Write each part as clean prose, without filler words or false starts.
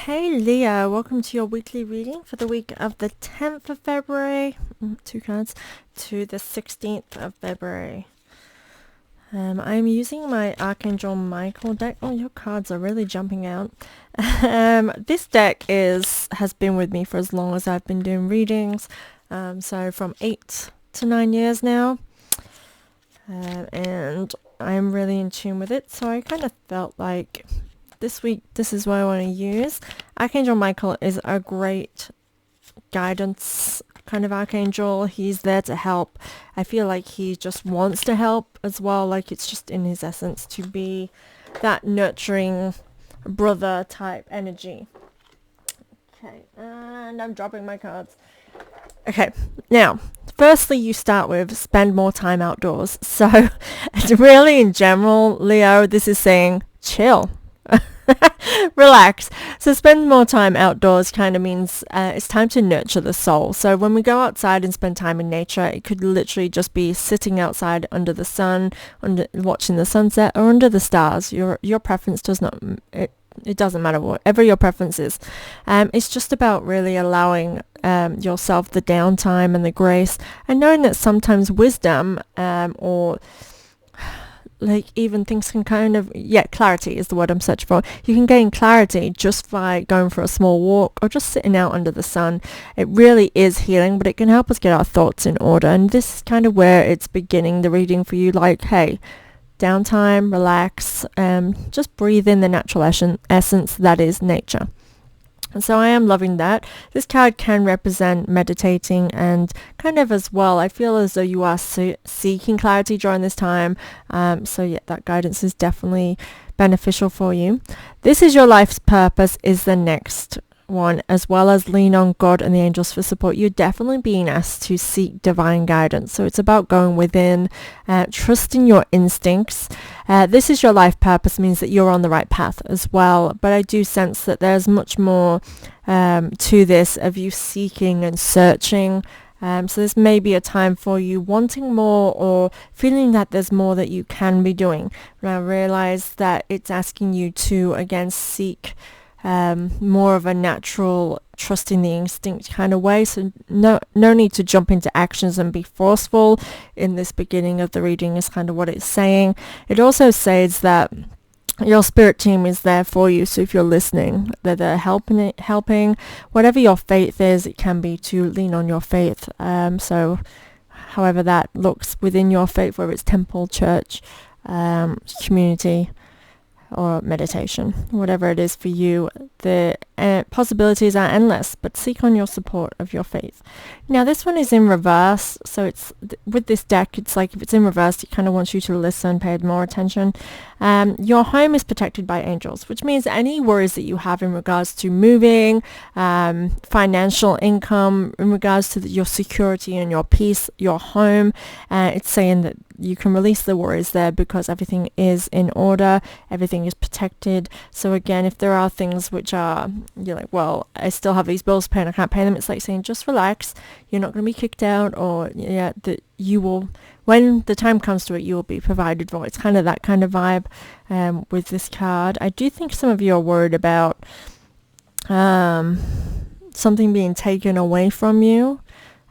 Hey Leo, welcome to your weekly reading for the week of the 10th of February, two cards, to the 16th of February. I'm using my Archangel Michael deck. Oh, your cards are really jumping out. This deck has been with me for as long as I've been doing readings, so from 8 to 9 years now, and I'm really in tune with it, so I kind of felt like this week, this is what I want to use. Archangel Michael is a great guidance kind of archangel. He's there to help. I feel like he just wants to help as well. Like it's just in his essence to be that nurturing brother type energy. Okay, and I'm dropping my cards. Okay, now, firstly, you start with spend more time outdoors. So, really in general, Leo, this is saying chill. Relax. So spend more time outdoors kind of means it's time to nurture the soul. So when we go outside and spend time in nature, it could literally just be sitting outside under the sun, watching the sunset, or under the stars. Your preference does not. It doesn't matter whatever your preference is. It's just about really allowing yourself the downtime and the grace, and knowing that sometimes wisdom or like even things can clarity is the word I'm searching for. You can gain clarity just by going for a small walk or just sitting out under the sun. It really is healing, but it can help us get our thoughts in order. And this is kind of where it's beginning the reading for you. Like, hey, downtime, relax, just breathe in the natural essence that is nature. And so I am loving that. This card can represent meditating and kind of as well. I feel as though you are seeking clarity during this time. So yeah, that guidance is definitely beneficial for you. This is your life's purpose is the next one, as well as lean on God and the angels for support. You're definitely being asked to seek divine guidance. So it's about going within, trusting your instincts. This is your life purpose means that you're on the right path as well. But I do sense that there's much more to this of you seeking and searching. So this may be a time for you wanting more or feeling that there's more that you can be doing. And I realize that it's asking you to, again, seek more of a natural trusting the instinct kind of way. So no need to jump into actions and be forceful in this beginning of the reading is kind of what it's saying. It also says that your spirit team is there for you. So if you're listening, they're helping. Whatever your faith is, it can be to lean on your faith. So however that looks within your faith, whether it's temple, church, community, or meditation, whatever it is for you, the possibilities are endless, but seek on your support of your faith. Now this one is in reverse, so it's with this deck, it's like if it's in reverse, it kind of wants you to listen, pay more attention. Your home is protected by angels, which means any worries that you have in regards to moving, financial income, in regards to your security and your peace, your home, it's saying that you can release the worries there because everything is in order, everything is protected. So again, if there are things which are, you're like, well, I still have these bills to pay and I can't pay them, it's like saying, just relax, you're not going to be kicked out, or that you will, when the time comes to it, you will be provided for. It's kind of that kind of vibe with this card. I do think some of you are worried about something being taken away from you.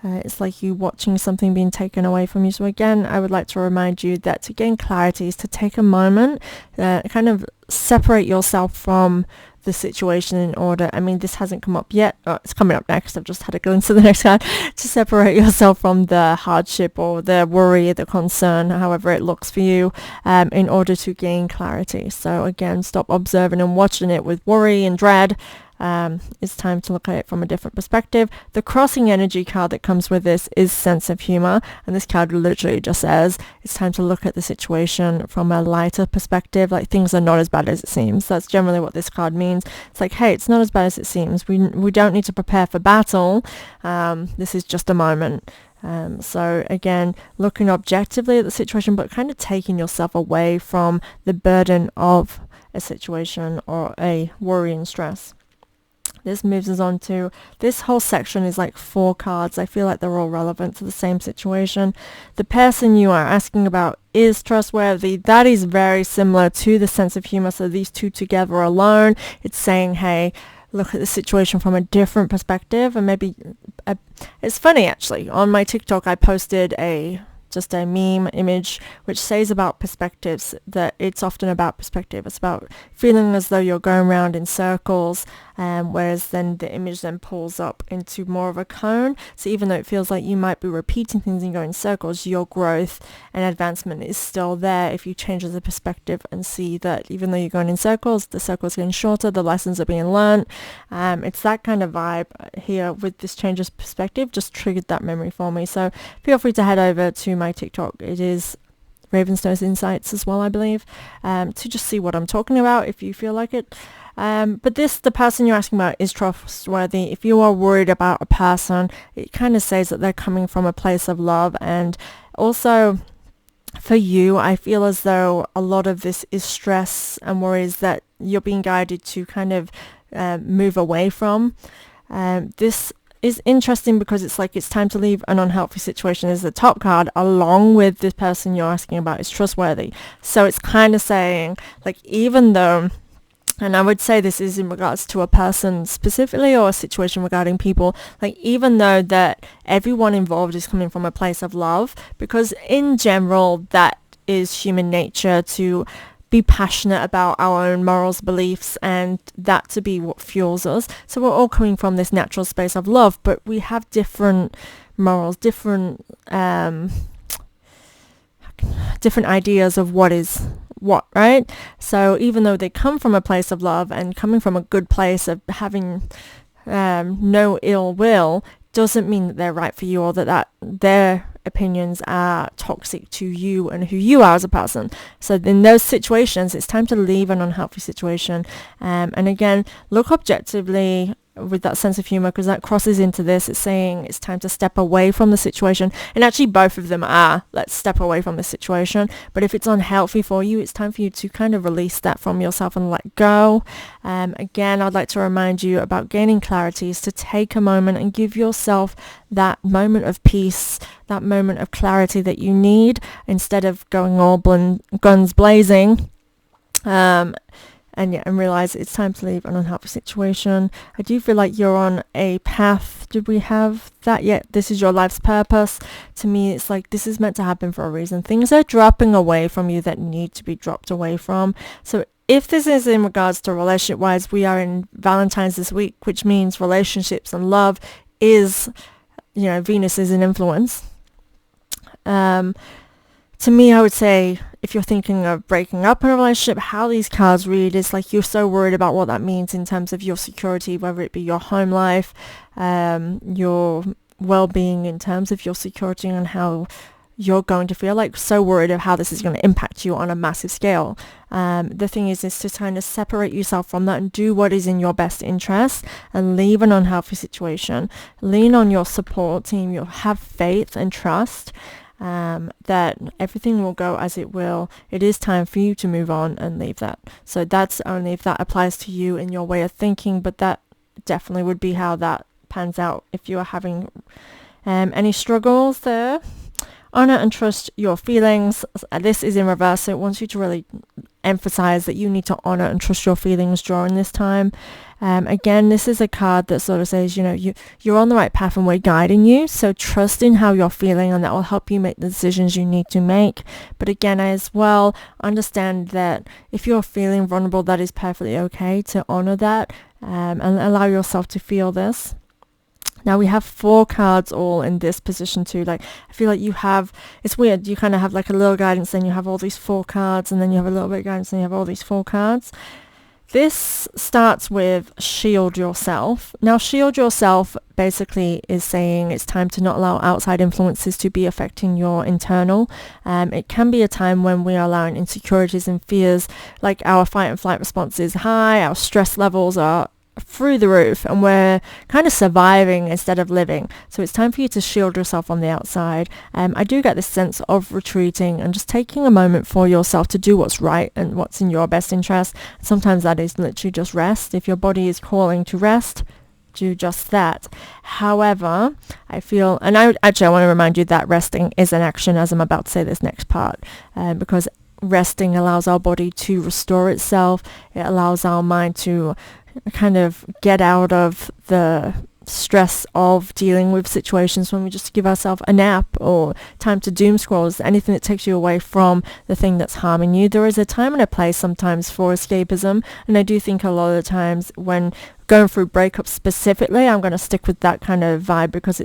It's like you watching something being taken away from you. So again, I would like to remind you that to gain clarity is to take a moment, kind of separate yourself from the situation in order. I mean, this hasn't come up yet. It's coming up next. I've just had a glimpse of the next card. To separate yourself from the hardship or the worry, the concern, however it looks for you, in order to gain clarity. So again, stop observing and watching it with worry and dread. It's time to look at it from a different perspective. The crossing energy card that comes with this is sense of humor, and this card literally just says it's time to look at the situation from a lighter perspective, like things are not as bad as it seems. That's generally what this card means. It's like, hey, it's not as bad as it seems. We don't need to prepare for battle. This is just a moment. So again, looking objectively at the situation, but kind of taking yourself away from the burden of a situation or a worry and stress. This moves us on to, this whole section is like 4 cards. I feel like they're all relevant to the same situation. The person you are asking about is trustworthy. That is very similar to the sense of humor. So these two together alone, it's saying, hey, look at the situation from a different perspective. And maybe it's funny, actually, on my TikTok I posted just a meme image which says about perspectives, that it's often about perspective. It's about feeling as though you're going around in circles, whereas then the image then pulls up into more of a cone. So even though it feels like you might be repeating things and going in circles, your growth and advancement is still there if you change the perspective and see that even though you're going in circles, the circles are getting shorter, the lessons are being learned. It's that kind of vibe here with this change of perspective. Just triggered that memory for me. So feel free to head over to my TikTok. It is Ravenstone's Insights as well, I believe, to just see what I'm talking about if you feel like it. But the person you're asking about is trustworthy. If you are worried about a person, it kind of says that they're coming from a place of love. And also for you, I feel as though a lot of this is stress and worries that you're being guided to kind of move away from. This is interesting because it's like it's time to leave an unhealthy situation as the top card, along with this person you're asking about is trustworthy. So it's kind of saying, like, even though, and I would say this is in regards to a person specifically or a situation regarding people, like even though that everyone involved is coming from a place of love, because in general that is human nature to be passionate about our own morals, beliefs, and that to be what fuels us. So we're all coming from this natural space of love, but we have different morals, different ideas of what is what, right? So even though they come from a place of love and coming from a good place of having no ill will, doesn't mean that they're right for you, or that their opinions are toxic to you and who you are as a person. So in those situations, it's time to leave an unhealthy situation. And again, look objectively with that sense of humor, because that crosses into this. It's saying it's time to step away from the situation. And actually both of them are, let's step away from the situation. But if it's unhealthy for you, it's time for you to kind of release that from yourself and let go. Again, I'd like to remind you about gaining clarity is to take a moment and give yourself that moment of peace, that moment of clarity that you need, instead of going all guns blazing. And realize it's time to leave an unhealthy situation. I do feel like you're on a path. Did we have that yet? This is your life's purpose. To me, it's like this is meant to happen for a reason. Things are dropping away from you that need to be dropped away from. So if this is in regards to relationship-wise, we are in Valentine's this week, which means relationships and love is, Venus is an influence. To me, I would say if you're thinking of breaking up in a relationship, how these cards read is like you're so worried about what that means in terms of your security, whether it be your home life, your well-being in terms of your security, and how you're going to feel, like so worried of how this is going to impact you on a massive scale. The thing is to kind of separate yourself from that and do what is in your best interest and leave an unhealthy situation. Lean on your support team. You'll have faith and trust that everything will go as it will. It is time for you to move on and leave that. So that's only if that applies to you and your way of thinking, but that definitely would be how that pans out if you are having any struggles there. Honor and trust your feelings. This is in reverse, so it wants you to really emphasize that you need to honor and trust your feelings during this time. Again, this is a card that sort of says, you're on the right path and we're guiding you. So trust in how you're feeling, and that will help you make the decisions you need to make. But again, as well, understand that if you're feeling vulnerable, that is perfectly okay to honor that and allow yourself to feel this. Now we have 4 cards all in this position too. Like I feel like it's weird. You kind of have like a little guidance, then you have all these 4 cards, and then you have a little bit of guidance, and you have all these 4 cards. This starts with shield yourself. Now shield yourself basically is saying it's time to not allow outside influences to be affecting your internal. It can be a time when we are allowing insecurities and fears, like our fight and flight response is high, our stress levels are through the roof, and we're kind of surviving instead of living. So it's time for you to shield yourself on the outside. I do get this sense of retreating and just taking a moment for yourself to do what's right and what's in your best interest. Sometimes that is literally just rest. If your body is calling to rest, do just that. However, I feel, and I want to remind you that resting is an action, as I'm about to say this next part, because resting allows our body to restore itself. It allows our mind to kind of get out of the stress of dealing with situations, when we just give ourselves a nap or time to doom scroll, anything that takes you away from the thing that's harming you. There is a time and a place sometimes for escapism, and I do think a lot of the times when going through breakups specifically, I'm going to stick with that kind of vibe because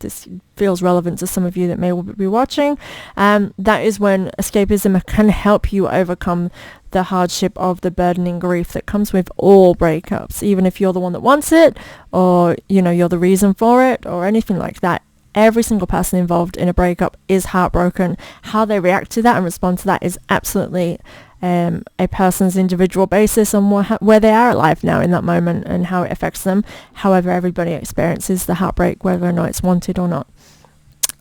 this feels relevant to some of you that may be watching. That is when escapism can help you overcome the hardship of the burdening grief that comes with all breakups, even if you're the one that wants it, or you're the reason for it, or anything like that. Every single person involved in a breakup is heartbroken. How they react to that and respond to that is absolutely a person's individual basis on where they are at life now in that moment and how it affects them. However, everybody experiences the heartbreak, whether or not it's wanted or not.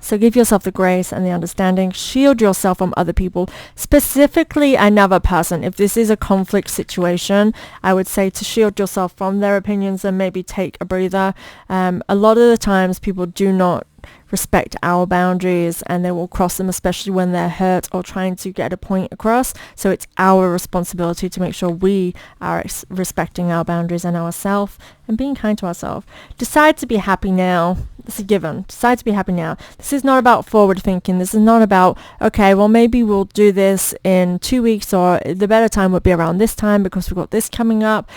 So give yourself the grace and the understanding. Shield yourself from other people, specifically another person. If this is a conflict situation, I would say to shield yourself from their opinions and maybe take a breather. A lot of the times people do not respect our boundaries and they will cross them, especially when they're hurt or trying to get a point across. So it's our responsibility to make sure we are respecting our boundaries and ourselves and being kind to ourselves. Decide to be happy now. It's a given. Decide to be happy now. This is not about forward thinking. This is not about, okay, well, maybe we'll do this in 2 weeks, or the better time would be around this time because we've got this coming up.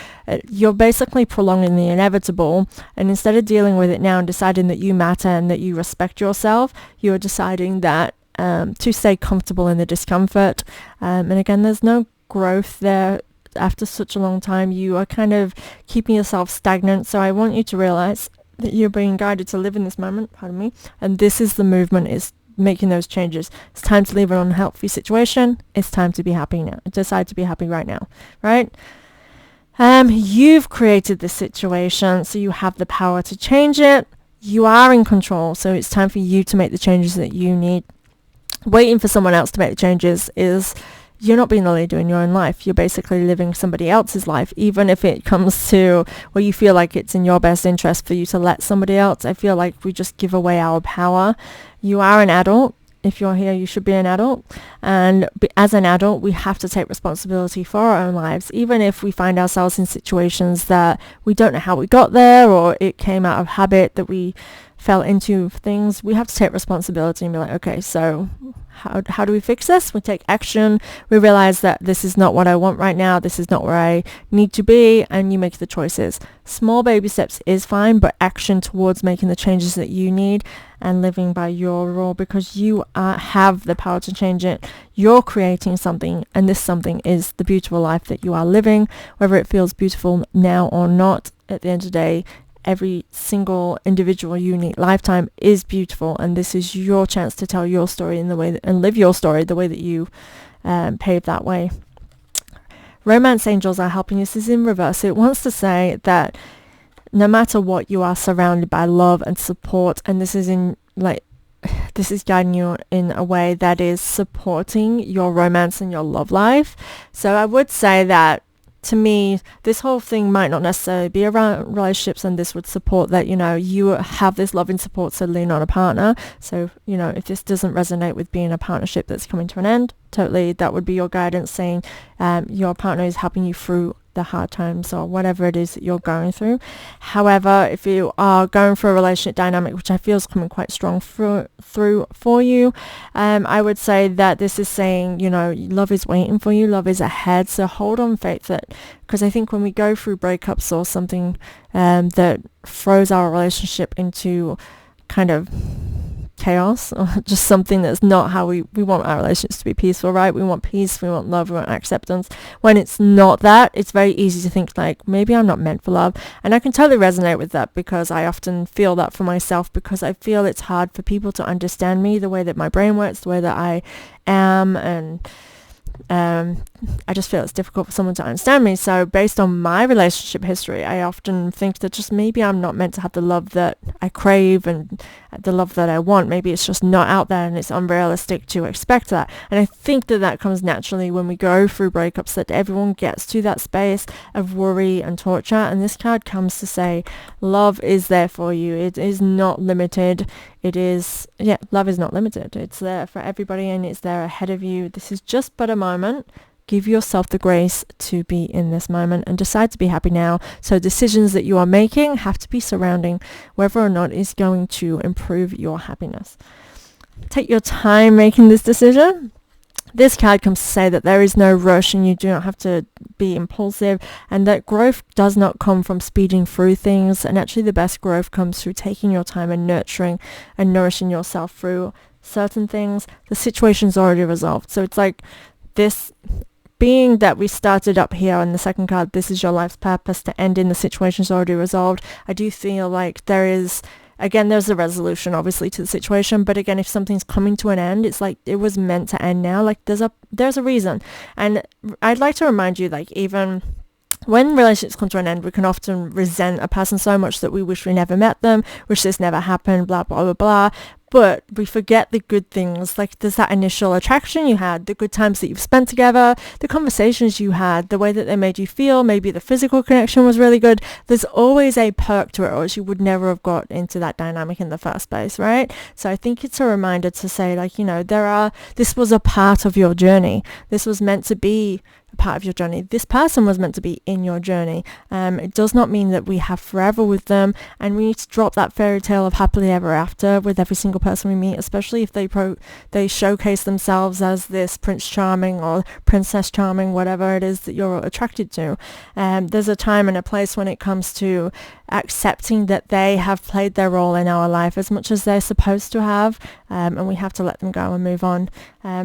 You're basically prolonging the inevitable, and instead of dealing with it now and deciding that you matter and that you respect yourself, you're deciding that to stay comfortable in the discomfort. And again, there's no growth there. After such a long time, you are kind of keeping yourself stagnant. So I want you to realize that you're being guided to live in this moment, pardon me, and this is the movement, is making those changes. It's time to leave an unhealthy situation. It's time to be happy now. Decide to be happy right now, right? You've created this situation, so you have the power to change it. You are in control, so it's time for you to make the changes that you need. Waiting for someone else to make the changes is, you're not being the leader in your own life. You're basically living somebody else's life, even if it comes to where you feel like it's in your best interest for you to let somebody else. I feel like we just give away our power. You are an adult. If you're here, you should be an adult. And as an adult, we have to take responsibility for our own lives, even if we find ourselves in situations that we don't know how we got there, or it came out of habit that we fell into things. We have to take responsibility and be like, okay, so how do we fix this? We take action. We realize that this is not what I want right now. This is not where I need to be. And you make the choices. Small baby steps is fine, but action towards making the changes that you need and living by your rule, because you have the power to change it. You're creating something, and this something is the beautiful life that you are living, whether it feels beautiful now or not. At the end of the day, every single individual unique lifetime is beautiful, and this is your chance to tell your story in the way and live your story the way that you paved that way. Romance angels are helping you. This is in reverse. It wants to say that no matter what, you are surrounded by love and support, and this is guiding you in a way that is supporting your romance and your love life. So I would say that, to me, this whole thing might not necessarily be around relationships, and this would support that, you have this loving support to lean on a partner. So, if this doesn't resonate with being a partnership that's coming to an end, totally, that would be your guidance saying your partner is helping you through the hard times or whatever it is that you're going through. However, if you are going through a relationship dynamic, which I feel is coming quite strong through for you, I would say that this is saying, love is waiting for you, love is ahead. So hold on faith, that because I think when we go through breakups or something that throws our relationship into kind of chaos, or just something that's not how we want our relationships to be peaceful, right? We want peace, we want love, we want acceptance. When it's not that, it's very easy to think like, maybe I'm not meant for love. And I can totally resonate with that, because I often feel that for myself, because I feel it's hard for people to understand me, the way that my brain works, the way that I am, and I just feel it's difficult for someone to understand me. So based on my relationship history, I often think that just maybe I'm not meant to have the love that I crave and the love that I want. Maybe it's just not out there, and it's unrealistic to expect that. And I think that comes naturally when we go through breakups, that everyone gets to that space of worry and torture. And this card comes to say, love is there for you. It is not limited. Love is not limited. It's there for everybody, and it's there ahead of you. This is just but a moment. give yourself the grace to be in this moment and decide to be happy now. So decisions that you are making have to be surrounding whether or not it's going to improve your happiness. Take your time making this decision. This card comes to say that there is no rush and you do not have to be impulsive, and that growth does not come from speeding through things, and actually the best growth comes through taking your time and nurturing and nourishing yourself through certain things. The situation's already resolved. So it's like this being that we started up here on the second card, this is your life's purpose, to end in the situation's already resolved. I do feel like there's a resolution obviously to the situation, but again, if something's coming to an end, it's like it was meant to end now. Like there's a reason. And I'd like to remind you, like, even when relationships come to an end, we can often resent a person so much that we wish we never met them, wish this never happened, blah, blah, blah, blah. But we forget the good things. Like, there's that initial attraction you had, the good times that you've spent together, the conversations you had, the way that they made you feel, maybe the physical connection was really good. There's always a perk to it, or else you would never have got into that dynamic in the first place, right? So I think it's a reminder to say, like, this was a part of your journey. This was meant to be a part of your journey. This person was meant to be in your journey. It does not mean that we have forever with them, and we need to drop that fairy tale of happily ever after with every single person we meet, especially if they showcase themselves as this Prince Charming or Princess Charming, whatever it is that you're attracted to. There's a time and a place when it comes to accepting that they have played their role in our life as much as they're supposed to have, and we have to let them go and move on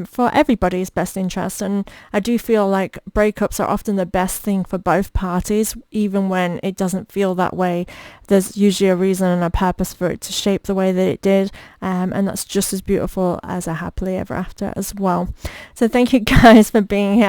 for everybody's best interest. And I do feel like breakups are often the best thing for both parties, even when it doesn't feel that way. There's usually a reason and a purpose for it to shape the way that it did, and that's just as beautiful as a happily ever after as well. So thank you guys for being here.